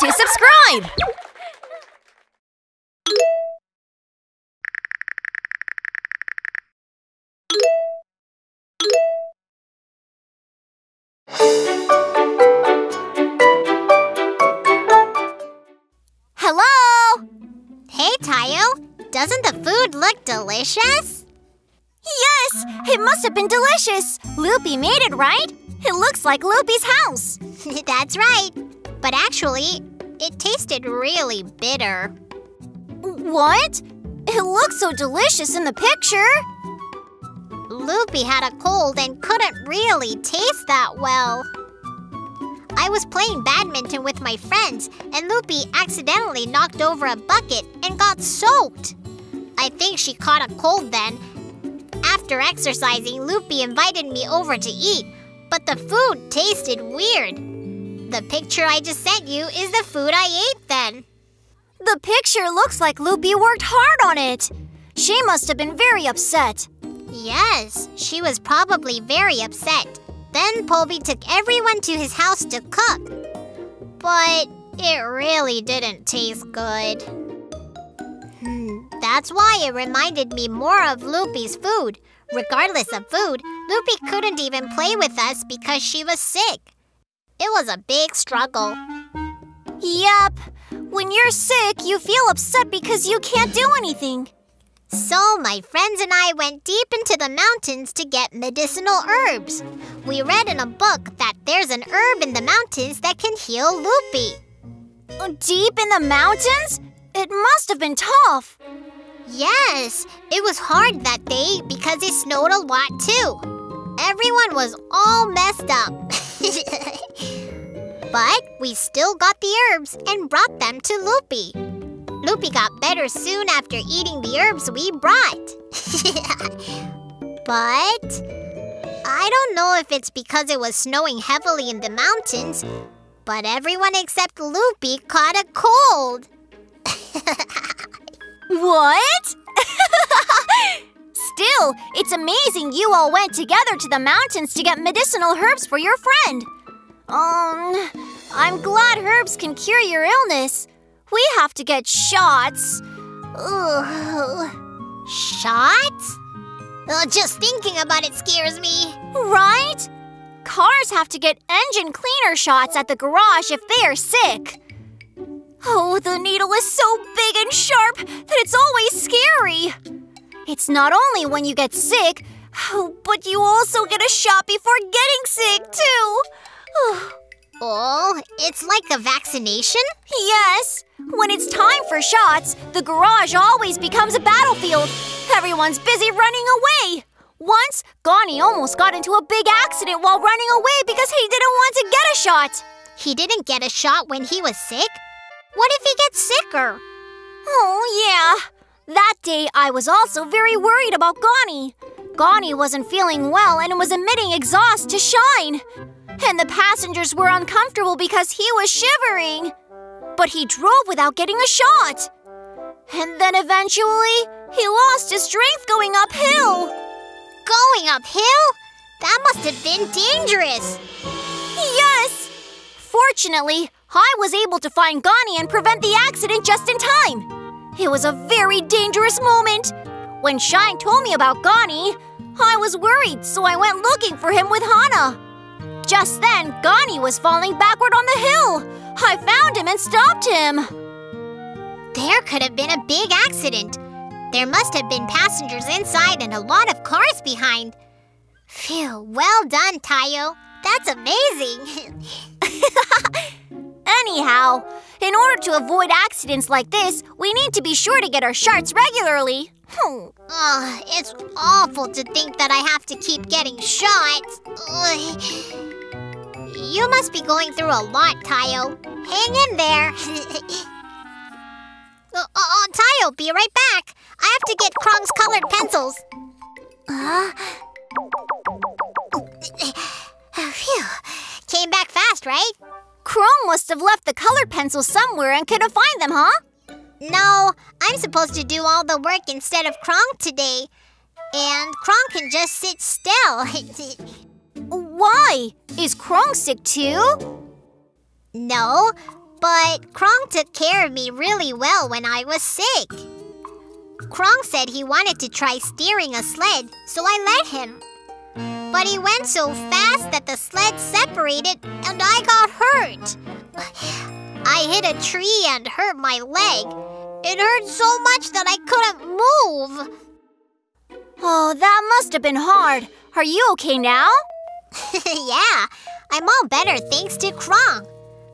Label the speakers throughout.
Speaker 1: to subscribe!
Speaker 2: Hello? Hey, Tayo. Doesn't the food look delicious?
Speaker 1: Yes! It must have been delicious! Loopy made it, right? It looks like Loopy's house.
Speaker 2: That's right. But actually, it tasted really bitter.
Speaker 1: What? It looks so delicious in the picture.
Speaker 2: Loopy had a cold and couldn't really taste that well. I was playing badminton with my friends, and Loopy accidentally knocked over a bucket and got soaked. I think she caught a cold then. After exercising, Loopy invited me over to eat, but the food tasted weird. The picture I just sent you is the food I ate then.
Speaker 1: The picture looks like Loopy worked hard on it. She must have been very upset.
Speaker 2: Yes, she was probably very upset. Then Polby took everyone to his house to cook. But it really didn't taste good. That's why it reminded me more of Loopy's food. Regardless of food, Loopy couldn't even play with us because she was sick. It was a big struggle.
Speaker 1: Yep. When you're sick, you feel upset because you can't do anything.
Speaker 2: So my friends and I went deep into the mountains to get medicinal herbs. We read in a book that there's an herb in the mountains that can heal Loopy.
Speaker 1: Deep in the mountains? It must have been tough.
Speaker 2: Yes, it was hard that day because it snowed a lot too. Everyone was all messed up. But we still got the herbs and brought them to Loopy. Loopy got better soon after eating the herbs we brought. But I don't know if it's because it was snowing heavily in the mountains, but everyone except Loopy caught a cold.
Speaker 1: What? Still, it's amazing you all went together to the mountains to get medicinal herbs for your friend. I'm glad herbs can cure your illness. We have to get shots. Ugh.
Speaker 2: Shots? Just thinking about it scares me.
Speaker 1: Right? Cars have to get engine cleaner shots at the garage if they are sick. Oh, the needle is so big and sharp that it's always scary. It's not only when you get sick, but you also get a shot before getting sick, too.
Speaker 2: Oh, it's like a vaccination?
Speaker 1: Yes. When it's time for shots, the garage always becomes a battlefield. Everyone's busy running away. Once, Gani almost got into a big accident while running away because he didn't want to get a shot.
Speaker 2: He didn't get a shot when he was sick? What if he gets sicker?
Speaker 1: Oh, yeah. That day, I was also very worried about Gani. Gani wasn't feeling well and was emitting exhaust to shine. And the passengers were uncomfortable because he was shivering. But he drove without getting a shot. And then eventually, he lost his strength going uphill.
Speaker 2: Going uphill? That must have been dangerous.
Speaker 1: Yes. Fortunately, I was able to find Gani and prevent the accident just in time. It was a very dangerous moment. When Shine told me about Gani, I was worried, so I went looking for him with Hana. Just then, Gani was falling backward on the hill. I found him and stopped him.
Speaker 2: There could have been a big accident. There must have been passengers inside and a lot of cars behind. Phew, well done, Tayo. That's amazing.
Speaker 1: Anyhow, in order to avoid accidents like this, we need to be sure to get our shots regularly.
Speaker 2: It's awful to think that I have to keep getting shots. You must be going through a lot, Tayo. Hang in there. Tayo, be right back. I have to get Kronks colored pencils. Phew. Came back fast, right?
Speaker 1: Krong must have left the colored pencils somewhere and couldn't find them, huh?
Speaker 2: No, I'm supposed to do all the work instead of Kronk today. And Kronk can just sit still.
Speaker 1: Why? Is Krong sick too?
Speaker 2: No, But Kronks took care of me really well when I was sick. Kronks said he wanted to try steering a sled, so I let him. But he went so fast that the sled separated and I got hurt. I hit a tree and hurt my leg. It hurt so much that I couldn't move.
Speaker 1: Oh, that must have been hard. Are you okay now?
Speaker 2: Yeah, I'm all better thanks to Kronks.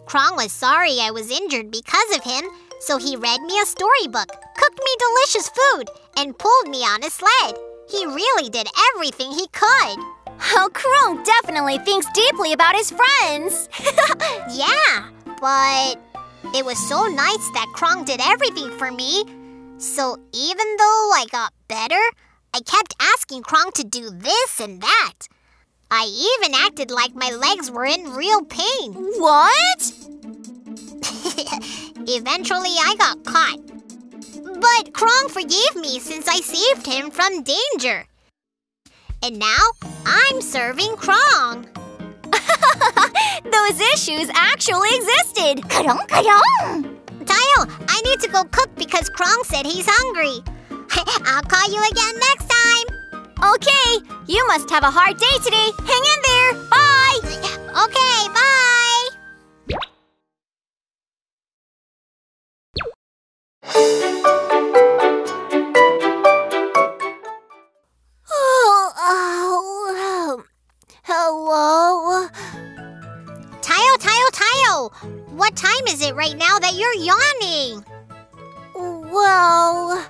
Speaker 2: Kronks was sorry I was injured because of him, so he read me a storybook, cooked me delicious food, and pulled me on a sled. He really did everything he could.
Speaker 1: Oh, Kronks definitely thinks deeply about his friends.
Speaker 2: Yeah, but it was so nice that Kronks did everything for me. So even though I got better, I kept asking Kronks to do this and that. I even acted like my legs were in real pain.
Speaker 1: What?
Speaker 2: Eventually, I got caught. But Kronks forgave me since I saved him from danger. And now, I'm serving Kronks.
Speaker 1: Those issues actually existed.
Speaker 2: Tayo, I need to go cook because Kronks said he's hungry. I'll call you again next time.
Speaker 1: Okay, you must have a hard day today. Hang in there. Bye.
Speaker 2: Okay, bye.
Speaker 1: Hello?
Speaker 2: Tayo! What time is it right now that you're yawning?
Speaker 1: Well,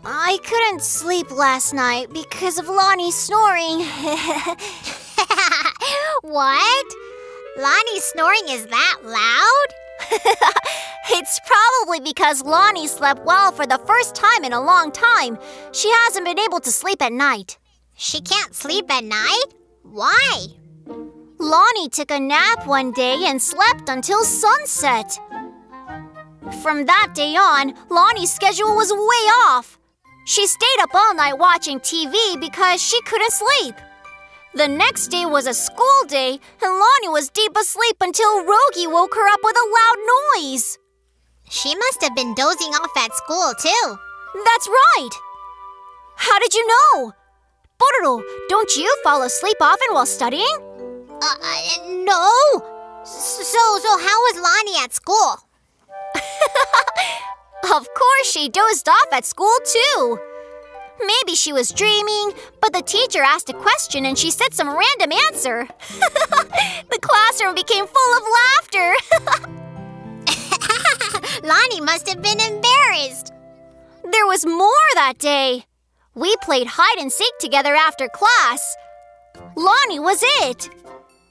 Speaker 1: I couldn't sleep last night because of Lonnie's snoring.
Speaker 2: What? Lonnie's snoring is that loud?
Speaker 1: It's probably because Lonnie slept well for the first time in a long time. She hasn't been able to sleep at night.
Speaker 2: She can't sleep at night? Why?
Speaker 1: Lonnie took a nap one day and slept until sunset. From that day on, Lonnie's schedule was way off. She stayed up all night watching TV because she couldn't sleep. The next day was a school day, and Lonnie was deep asleep until Rogi woke her up with a loud noise.
Speaker 2: She must have been dozing off at school, too.
Speaker 1: That's right. How did you know? Pororo, don't you fall asleep often while studying?
Speaker 2: No. So how was Lonnie at school?
Speaker 1: Of course she dozed off at school, too. Maybe she was dreaming, but the teacher asked a question and she said some random answer. The classroom became full of laughter.
Speaker 2: Lonnie must have been embarrassed.
Speaker 1: There was more that day. We played hide and seek together after class. Lonnie was it.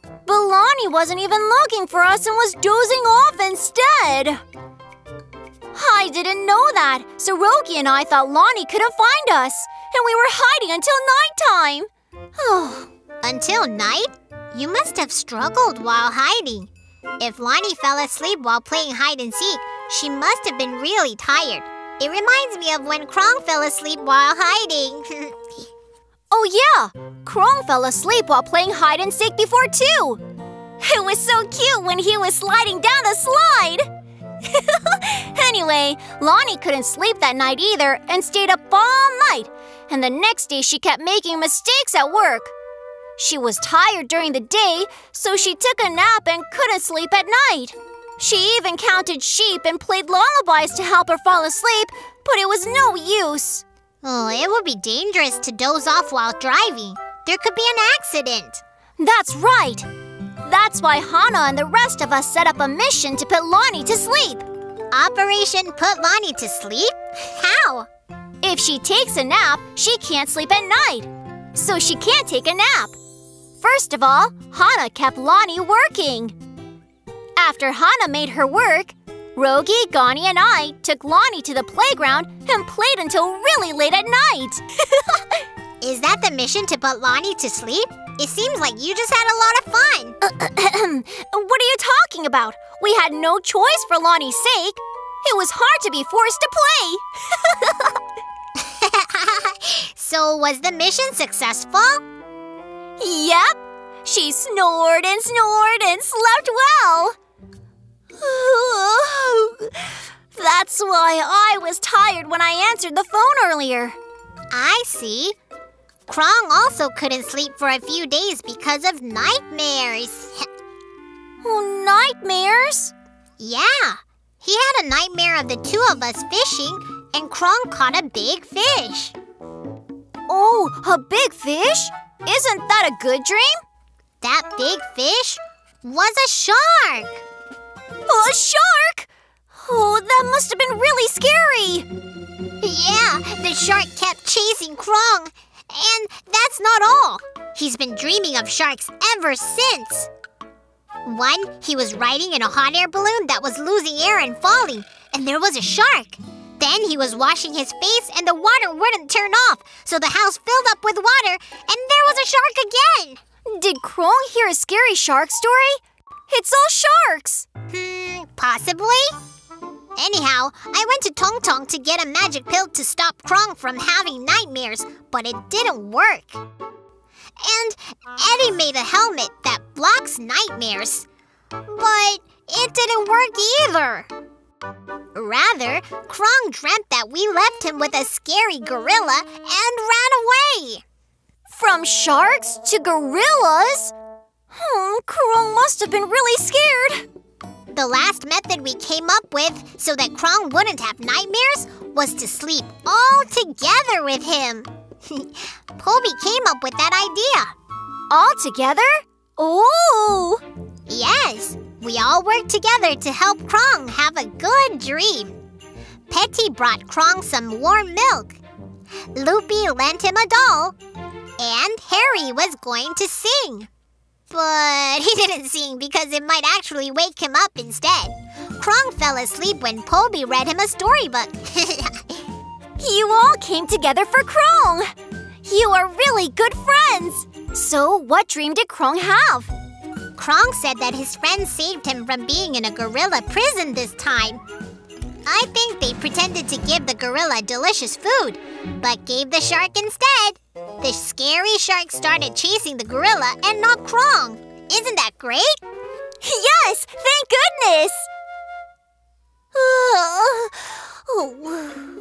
Speaker 1: But Lonnie wasn't even looking for us and was dozing off instead. I didn't know that, so Rogi and I thought Lonnie couldn't find us, and we were hiding until nighttime.
Speaker 2: Until night? You must have struggled while hiding. If Lonnie fell asleep while playing hide and seek, she must have been really tired. It reminds me of when Kronks fell asleep while hiding.
Speaker 1: Oh yeah, Kronks fell asleep while playing hide and seek before too. It was so cute when he was sliding down the slide. Anyway, Lonnie couldn't sleep that night either and stayed up all night. And the next day she kept making mistakes at work. She was tired during the day, so she took a nap and couldn't sleep at night. She even counted sheep and played lullabies to help her fall asleep, but it was no use.
Speaker 2: Oh, it would be dangerous to doze off while driving. There could be an accident.
Speaker 1: That's right. That's why Hana and the rest of us set up a mission to put Lonnie to sleep.
Speaker 2: Operation Put Lonnie to Sleep? How?
Speaker 1: If she takes a nap, she can't sleep at night. So she can't take a nap. First of all, Hana kept Lonnie working. After Hana made her work, Rogi, Gani, and I took Lonnie to the playground and played until really late at night.
Speaker 2: Is that the mission to put Lonnie to sleep? It seems like you just had a lot of fun.
Speaker 1: What are you talking about? We had no choice for Lonnie's sake. It was hard to be forced to play.
Speaker 2: So was the mission successful?
Speaker 1: Yep. She snored and slept well. That's why I was tired when I answered the phone earlier.
Speaker 2: I see. Krong also couldn't sleep for a few days because of nightmares.
Speaker 1: Oh, nightmares?
Speaker 2: Yeah. He had a nightmare of the two of us fishing, and Krong caught a big fish.
Speaker 1: Oh, a big fish? Isn't that a good dream?
Speaker 2: That big fish was a shark.
Speaker 1: A shark? Oh, that must have been really scary.
Speaker 2: Yeah, the shark kept chasing Krong. And that's not all. He's been dreaming of sharks ever since. One, he was riding in a hot air balloon that was losing air and falling, and there was a shark. Then he was washing his face and the water wouldn't turn off, so the house filled up with water, and there was a shark again.
Speaker 1: Did Krong hear a scary shark story? It's all sharks.
Speaker 2: Possibly. Anyhow, I went to Tong Tong to get a magic pill to stop Krong from having nightmares, but it didn't work. And Eddie made a helmet that blocks nightmares, but it didn't work either. Rather, Krong dreamt that we left him with a scary gorilla and ran away.
Speaker 1: From sharks to gorillas? Krong must have been really scared.
Speaker 2: The last method we came up with so that Krong wouldn't have nightmares was to sleep all together with him. Poby came up with that idea.
Speaker 1: All together? Oh!
Speaker 2: Yes, we all worked together to help Krong have a good dream. Petty brought Krong some warm milk. Loopy lent him a doll. And Harry was going to sing. But he didn't sing because it might actually wake him up instead. Krong fell asleep when Poby read him a storybook.
Speaker 1: You all came together for Krong. You are really good friends. So what dream did Krong have?
Speaker 2: Krong said that his friends saved him from being in a gorilla prison this time. I think they pretended to give the gorilla delicious food, but gave the shark instead. The scary shark started chasing the gorilla and not Krong. Isn't that great?
Speaker 1: Yes, thank goodness!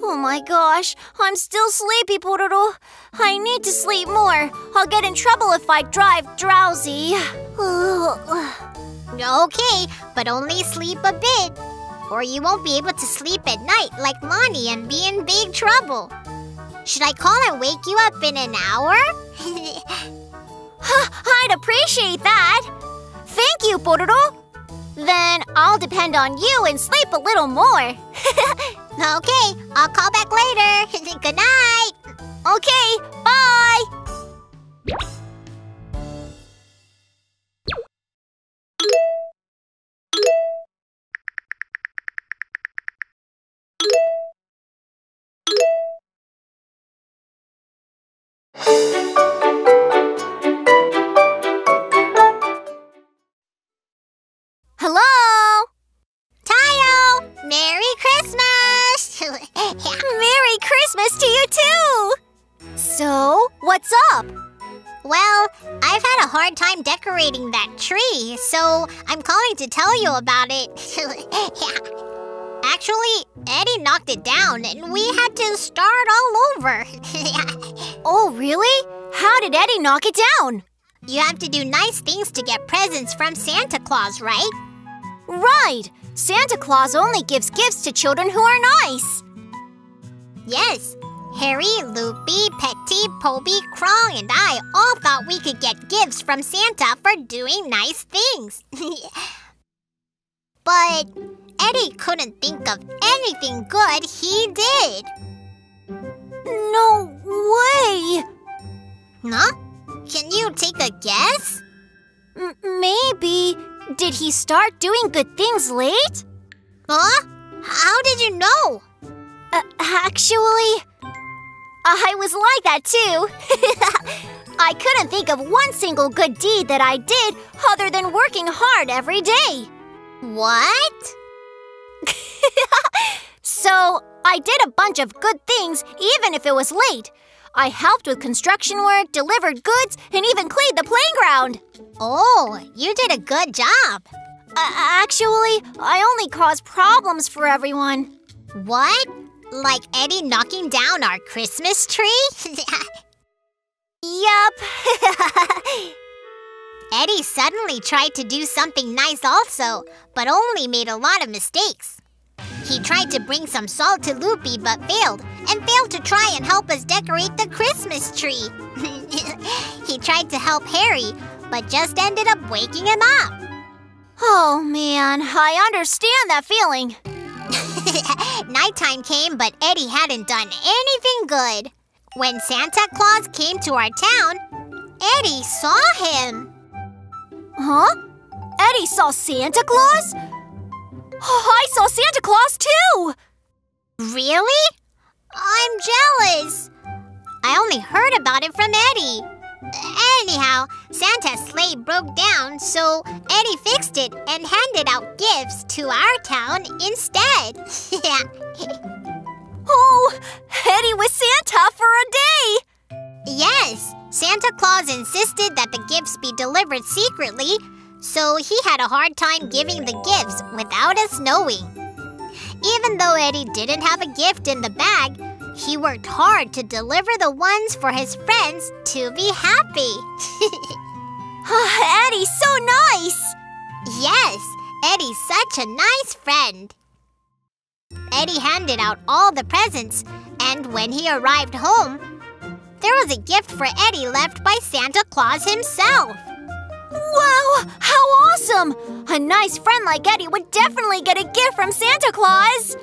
Speaker 1: Oh my gosh, I'm still sleepy, Pororo. I need to sleep more. I'll get in trouble if I drive drowsy.
Speaker 2: Okay, but only sleep a bit. Or you won't be able to sleep at night like Lonnie and be in big trouble. Should I call and wake you up in an hour?
Speaker 1: I'd appreciate that. Thank you, Pororo. Then I'll depend on you and sleep a little more.
Speaker 2: Okay, I'll call back later. Good night.
Speaker 1: Okay, bye. Hello?
Speaker 2: Tayo, Merry Christmas!
Speaker 1: Merry Christmas to you too! So, what's up?
Speaker 2: Well, I've had a hard time decorating that tree, so I'm calling to tell you about it. Actually, Eddie knocked it down and we had to start all over.
Speaker 1: Oh, really? How did Eddie knock it down?
Speaker 2: You have to do nice things to get presents from Santa Claus, right?
Speaker 1: Right! Santa Claus only gives gifts to children who are nice.
Speaker 2: Yes. Harry, Loopy, Petty, Poby, Krong, and I all thought we could get gifts from Santa for doing nice things. But Eddie couldn't think of anything good he did.
Speaker 1: No way!
Speaker 2: Huh? Can you take a guess?
Speaker 1: Maybe. Did he start doing good things late?
Speaker 2: Huh? How did you know?
Speaker 1: Actually, I was like that too. I couldn't think of one single good deed that I did other than working hard every day.
Speaker 2: What?
Speaker 1: So, I did a bunch of good things even if it was late. I helped with construction work, delivered goods, and even cleaned the playground.
Speaker 2: Oh, you did a good job.
Speaker 1: Actually, I only cause problems for everyone.
Speaker 2: What? Like Eddie knocking down our Christmas tree?
Speaker 1: Yep.
Speaker 2: Eddie suddenly tried to do something nice also, but only made a lot of mistakes. He tried to bring some salt to Loopy but failed, and failed to try and help us decorate the Christmas tree. He tried to help Harry, but just ended up waking him up.
Speaker 1: Oh man, I understand that feeling.
Speaker 2: Nighttime came, but Eddie hadn't done anything good. When Santa Claus came to our town, Eddie saw him.
Speaker 1: Huh? Eddie saw Santa Claus? Oh, I saw Santa Claus too!
Speaker 2: Really? I'm jealous. I only heard about it from Eddie. Anyhow, Santa's sleigh broke down, so Eddie fixed it and handed out gifts to our town instead.
Speaker 1: Oh, Eddie was Santa for a day!
Speaker 2: Yes, Santa Claus insisted that the gifts be delivered secretly, so he had a hard time giving the gifts without us knowing. Even though Eddie didn't have a gift in the bag, he worked hard to deliver the ones for his friends to be happy.
Speaker 1: Eddie's so nice!
Speaker 2: Yes, Eddie's such a nice friend. Eddie handed out all the presents, and when he arrived home, there was a gift for Eddie left by Santa Claus himself.
Speaker 1: Wow, how awesome! A nice friend like Eddie would definitely get a gift from Santa Claus!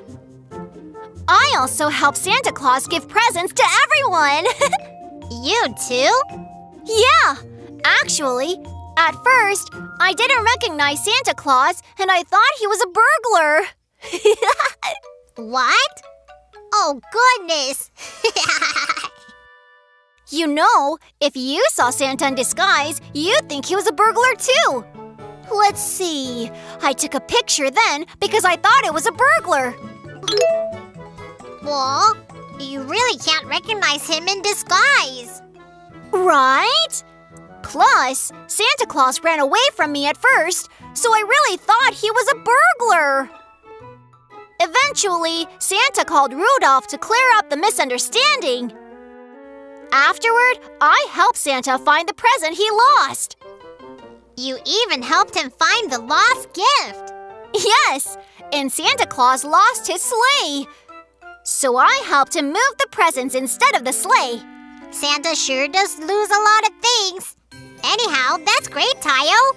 Speaker 1: I also help Santa Claus give presents to everyone!
Speaker 2: You too?
Speaker 1: Yeah! Actually, at first, I didn't recognize Santa Claus and I thought he was a burglar.
Speaker 2: What? Oh, goodness!
Speaker 1: You know, if you saw Santa in disguise, you'd think he was a burglar too. Let's see. I took a picture then because I thought it was a burglar.
Speaker 2: Well, you really can't recognize him in disguise.
Speaker 1: Right? Plus, Santa Claus ran away from me at first, so I really thought he was a burglar. Eventually, Santa called Rudolph to clear up the misunderstanding. Afterward, I helped Santa find the present he lost.
Speaker 2: You even helped him find the lost gift.
Speaker 1: Yes, and Santa Claus lost his sleigh. So I helped him move the presents instead of the sleigh.
Speaker 2: Santa sure does lose a lot of things. Anyhow, that's great, Tayo.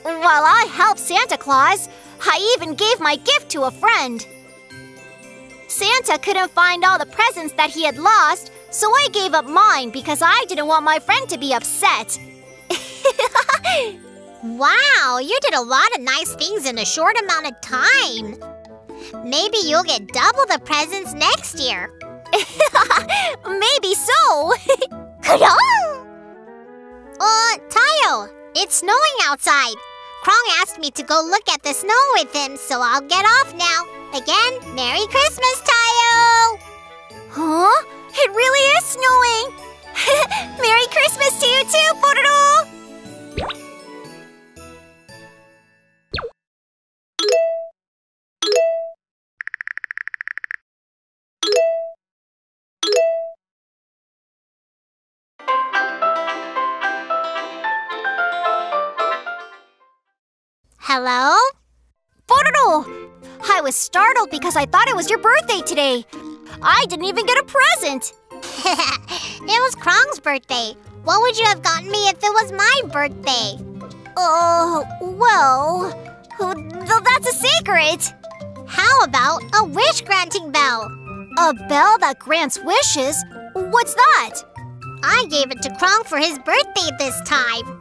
Speaker 1: While I helped Santa Claus, I even gave my gift to a friend. Santa couldn't find all the presents that he had lost, so I gave up mine because I didn't want my friend to be upset.
Speaker 2: Wow, you did a lot of nice things in a short amount of time. Maybe you'll get double the presents next year.
Speaker 1: Maybe so.
Speaker 2: Tayo, it's snowing outside. Kronks asked me to go look at the snow with him, so I'll get off now. Again, Merry Christmas, Tayo!
Speaker 1: Huh? It really is snowing! Merry Christmas to you too, Pororo!
Speaker 2: Hello?
Speaker 1: Pororo! I was startled because I thought it was your birthday today. I didn't even get a present.
Speaker 2: It was Kronks' birthday. What would you have gotten me if it was my birthday?
Speaker 1: Well, that's a secret.
Speaker 2: How about a wish-granting bell?
Speaker 1: A bell that grants wishes? What's that?
Speaker 2: I gave it to Kronks for his birthday this time.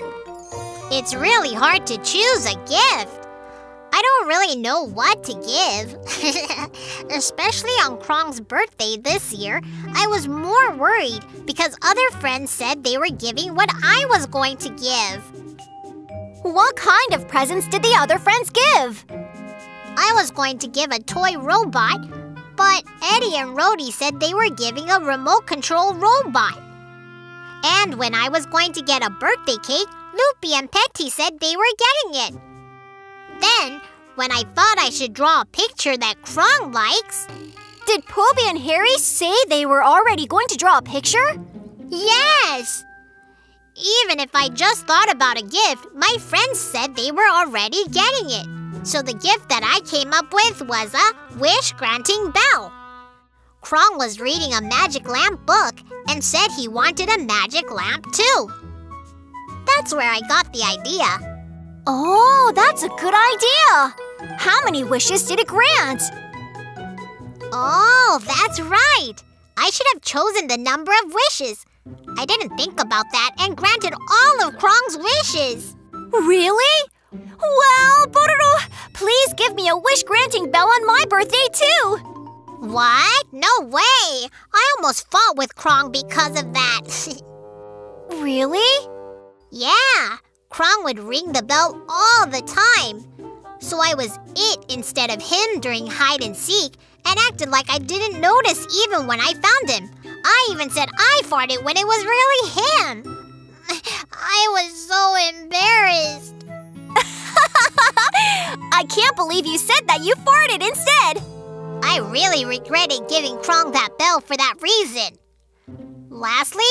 Speaker 2: It's really hard to choose a gift. I don't really know what to give. Especially on Kronks' birthday this year, I was more worried because other friends said they were giving what I was going to give.
Speaker 1: What kind of presents did the other friends give?
Speaker 2: I was going to give a toy robot, but Eddie and Rhodey said they were giving a remote control robot. And when I was going to get a birthday cake, Loopy and Petty said they were getting it. then, when I thought I should draw a picture that Kronk likes...
Speaker 1: Did Poby and Harry say they were already going to draw a picture?
Speaker 2: Yes! Even if I just thought about a gift, my friends said they were already getting it. So the gift that I came up with was a wish-granting bell. Kronk was reading a magic lamp book and said he wanted a magic lamp too. That's where I got the idea.
Speaker 1: Oh, that's a good idea! How many wishes did it grant?
Speaker 2: Oh, that's right! I should have chosen the number of wishes. I didn't think about that and granted all of Kronk's wishes.
Speaker 1: Really? Well, Pororo, please give me a wish-granting bell on my birthday too!
Speaker 2: What? No way! I almost fought with Kronk because of that.
Speaker 1: Really?
Speaker 2: Yeah, Kronk would ring the bell all the time. So I was it instead of him during hide and seek and acted like I didn't notice even when I found him. I even said I farted when it was really him. I was so embarrassed.
Speaker 1: I can't believe you said that you farted instead.
Speaker 2: I really regretted giving Kronk that bell for that reason. Lastly,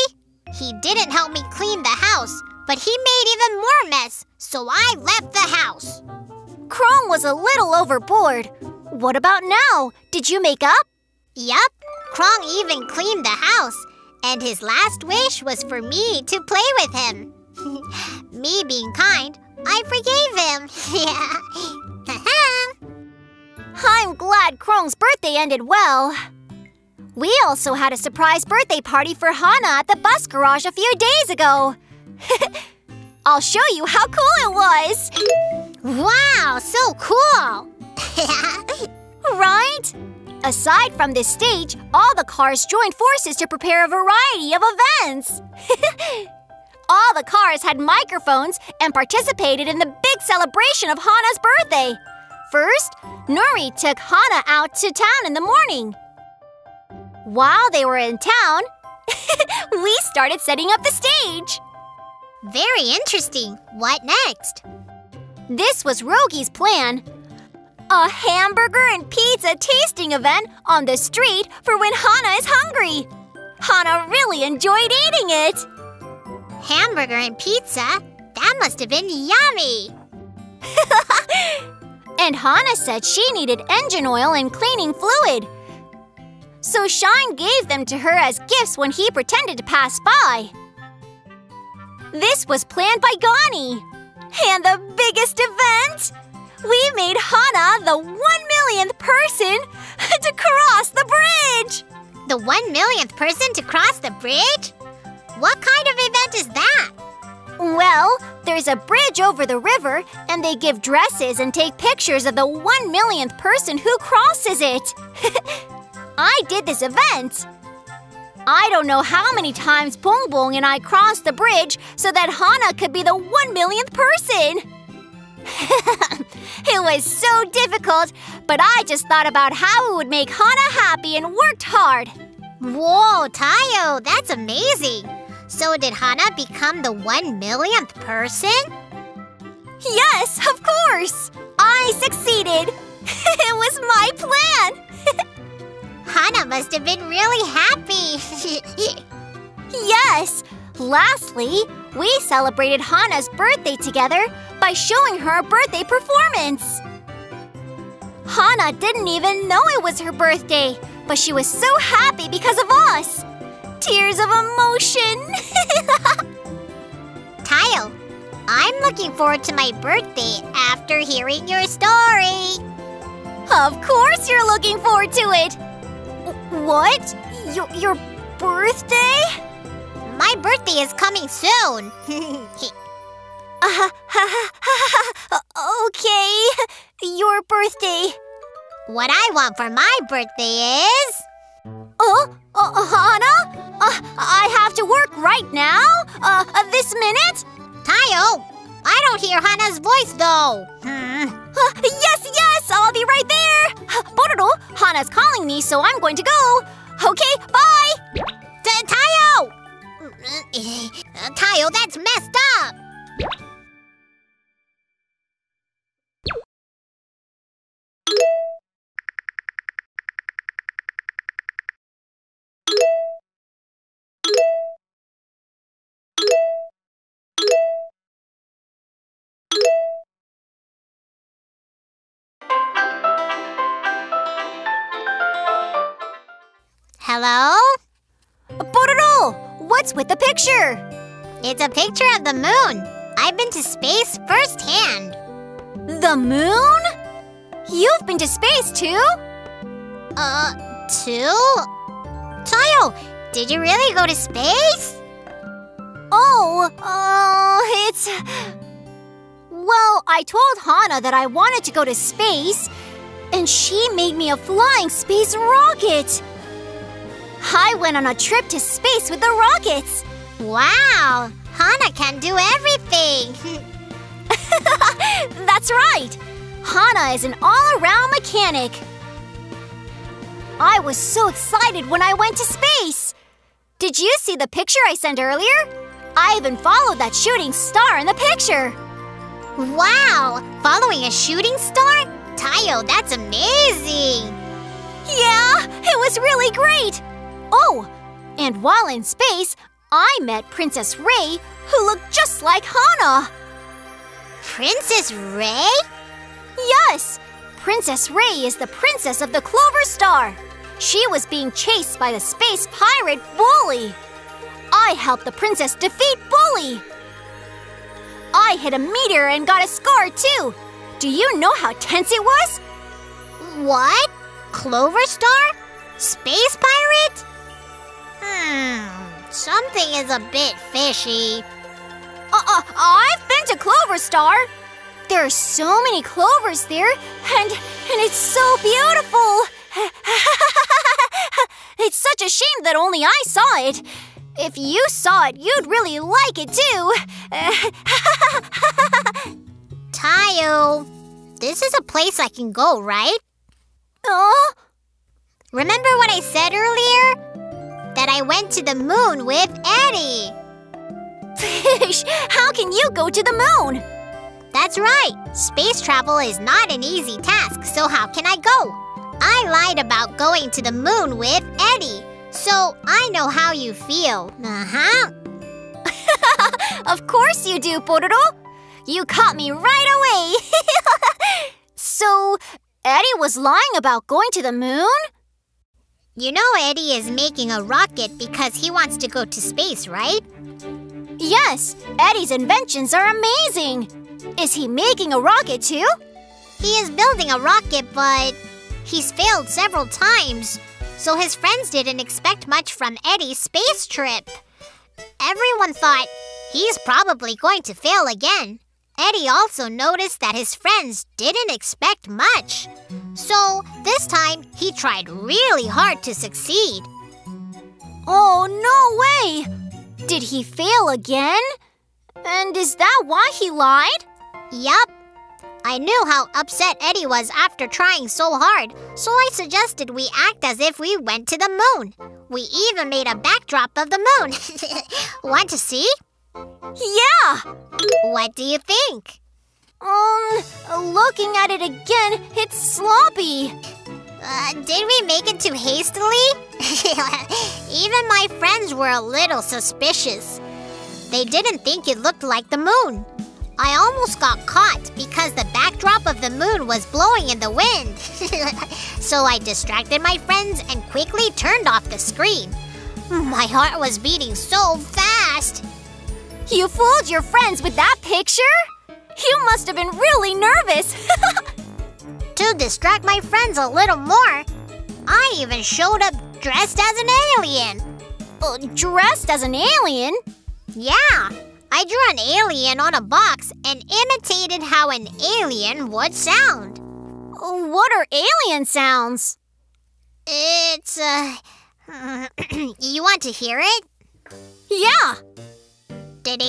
Speaker 2: he didn't help me clean the house, but he made even more mess, so I left the house.
Speaker 1: Kronk was a little overboard. What about now? Did you make up?
Speaker 2: Yup, Kronk even cleaned the house, and his last wish was for me to play with him. Me being kind, I forgave him.
Speaker 1: I'm glad Kronk's birthday ended well. We also had a surprise birthday party for Hana at the bus garage a few days ago. I'll show you how cool it was.
Speaker 2: Wow, so cool!
Speaker 1: Right? Aside from this stage, all the cars joined forces to prepare a variety of events. All the cars had microphones and participated in the big celebration of Hana's birthday. First, Nuri took Hana out to town in the morning. While they were in town, we started setting up the stage.
Speaker 2: Very interesting. What next?
Speaker 1: This was Rogi's plan. A hamburger and pizza tasting event on the street for when Hana is hungry. Hana really enjoyed eating it.
Speaker 2: Hamburger and pizza? That must have been yummy.
Speaker 1: And Hana said she needed engine oil and cleaning fluid. So Shine gave them to her as gifts when he pretended to pass by. This was planned by Gani. And the biggest event? We made Hana the 1,000,000th person to cross the bridge!
Speaker 2: The 1,000,000th person to cross the bridge? What kind of event is that?
Speaker 1: Well, there's a bridge over the river, and they give dresses and take pictures of the 1,000,000th person who crosses it. I did this event. I don't know how many times Bong Bong and I crossed the bridge so that Hana could be the 1,000,000th person. It was so difficult, but I just thought about how it would make Hana happy and worked hard.
Speaker 2: Whoa, Tayo, that's amazing. So did Hana become the 1,000,000th person?
Speaker 1: Yes, of course. I succeeded. It was my plan.
Speaker 2: Hana must have been really happy.
Speaker 1: Yes. Lastly, we celebrated Hana's birthday together by showing her a birthday performance. Hana didn't even know it was her birthday, but she was so happy because of us. Tears of emotion.
Speaker 2: Tayo, I'm looking forward to my birthday after hearing your story.
Speaker 1: Of course you're looking forward to it. What? Your birthday?
Speaker 2: My birthday is coming soon.
Speaker 1: Okay, your birthday.
Speaker 2: What I want for my birthday is...
Speaker 1: Hana? I have to work right now? This minute?
Speaker 2: Tayo, I don't hear Hana's voice though.
Speaker 1: Yes, I'll be right there. Pororo, Hana's calling me, so I'm going to go. Okay, bye.
Speaker 2: Tayo! Tayo, that's messed up. Hello?
Speaker 1: Pororo, what's with the picture?
Speaker 2: It's a picture of the moon. I've been to space firsthand.
Speaker 1: The moon? You've been to space too?
Speaker 2: Too? Tayo, did you really go to space?
Speaker 1: It's... Well, I told Hana that I wanted to go to space, and she made me a flying space rocket. I went on a trip to space with the rockets.
Speaker 2: Wow, Hana can do everything.
Speaker 1: That's right. Hana is an all-around mechanic. I was so excited when I went to space. Did you see the picture I sent earlier? I even followed that shooting star in the picture.
Speaker 2: Wow, following a shooting star? Tayo, that's amazing.
Speaker 1: Yeah, it was really great. Oh, and while in space, I met Princess Ray, who looked just like Hana.
Speaker 2: Princess Ray?
Speaker 1: Yes, Princess Ray is the princess of the Clover Star. She was being chased by the space pirate Bully. I helped the princess defeat Bully. I hit a meteor and got a scar too. Do you know how tense it was?
Speaker 2: What? Clover Star? Space pirate? Something is a bit fishy.
Speaker 1: I've been to Clover Star. There are so many clovers there, and it's so beautiful. It's such a shame that only I saw it. If you saw it, you'd really like it too.
Speaker 2: Tayo, this is a place I can go, right? Remember what I said earlier? That I went to the moon with Eddie.
Speaker 1: Fish, how can you go to the moon?
Speaker 2: That's right. Space travel is not an easy task, so how can I go? I lied about going to the moon with Eddie, so I know how you feel.
Speaker 1: Of course you do, Pororo. You caught me right away. So, Eddie was lying about going to the moon?
Speaker 2: You know Eddie is making a rocket because he wants to go to space, right?
Speaker 1: Yes, Eddie's inventions are amazing. Is he making a rocket too?
Speaker 2: He is building a rocket, but he's failed several times, so his friends didn't expect much from Eddie's space trip. Everyone thought he's probably going to fail again. Eddie also noticed that his friends didn't expect much. So this time, he tried really hard to succeed.
Speaker 1: Oh, no way! Did he fail again? And is that why he lied?
Speaker 2: Yup. I knew how upset Eddie was after trying so hard, so I suggested we act as if we went to the moon. We even made a backdrop of the moon. Want to see?
Speaker 1: Yeah!
Speaker 2: What do you think?
Speaker 1: Looking at it again, it's sloppy.
Speaker 2: Did we make it too hastily? Even my friends were a little suspicious. They didn't think it looked like the moon. I almost got caught because the backdrop of the moon was blowing in the wind. So I distracted my friends and quickly turned off the screen. My heart was beating so fast.
Speaker 1: You fooled your friends with that picture? You must have been really nervous.
Speaker 2: To distract my friends a little more, I even showed up dressed as an alien.
Speaker 1: Dressed as an alien?
Speaker 2: Yeah, I drew an alien on a box and imitated how an alien would sound.
Speaker 1: What are alien sounds?
Speaker 2: It's, you want to hear it?
Speaker 1: Yeah. What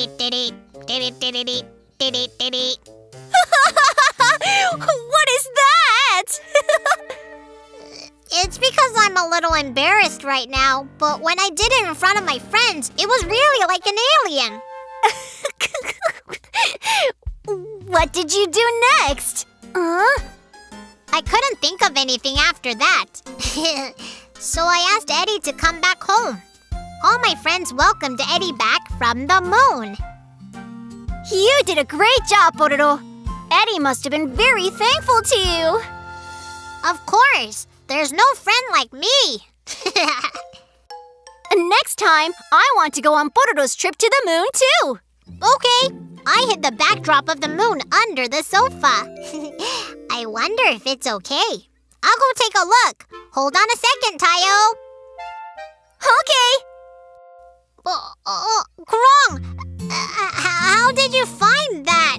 Speaker 1: is that?
Speaker 2: It's because I'm a little embarrassed right now, but when I did it in front of my friends, it was really like an alien.
Speaker 1: What did you do next?
Speaker 2: I couldn't think of anything after that. So I asked Eddie to come back home. All my friends welcomed Eddie back from the moon.
Speaker 1: You did a great job, Pororo. Eddie must have been very thankful to you.
Speaker 2: Of course. There's no friend like me.
Speaker 1: Next time, I want to go on Pororo's trip to the moon, too.
Speaker 2: Okay. I hid the backdrop of the moon under the sofa. I wonder if it's okay. I'll go take a look. Hold on a second, Tayo.
Speaker 1: Okay.
Speaker 2: Krong, how did you find that?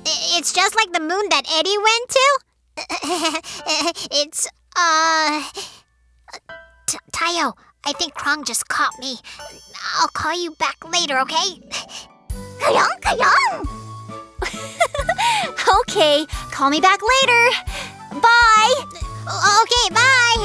Speaker 2: It's just like the moon that Eddie went to? It's, Tayo, I think Krong just caught me. I'll call you back later, okay?
Speaker 1: Okay, call me back later. Bye.
Speaker 2: Okay, bye.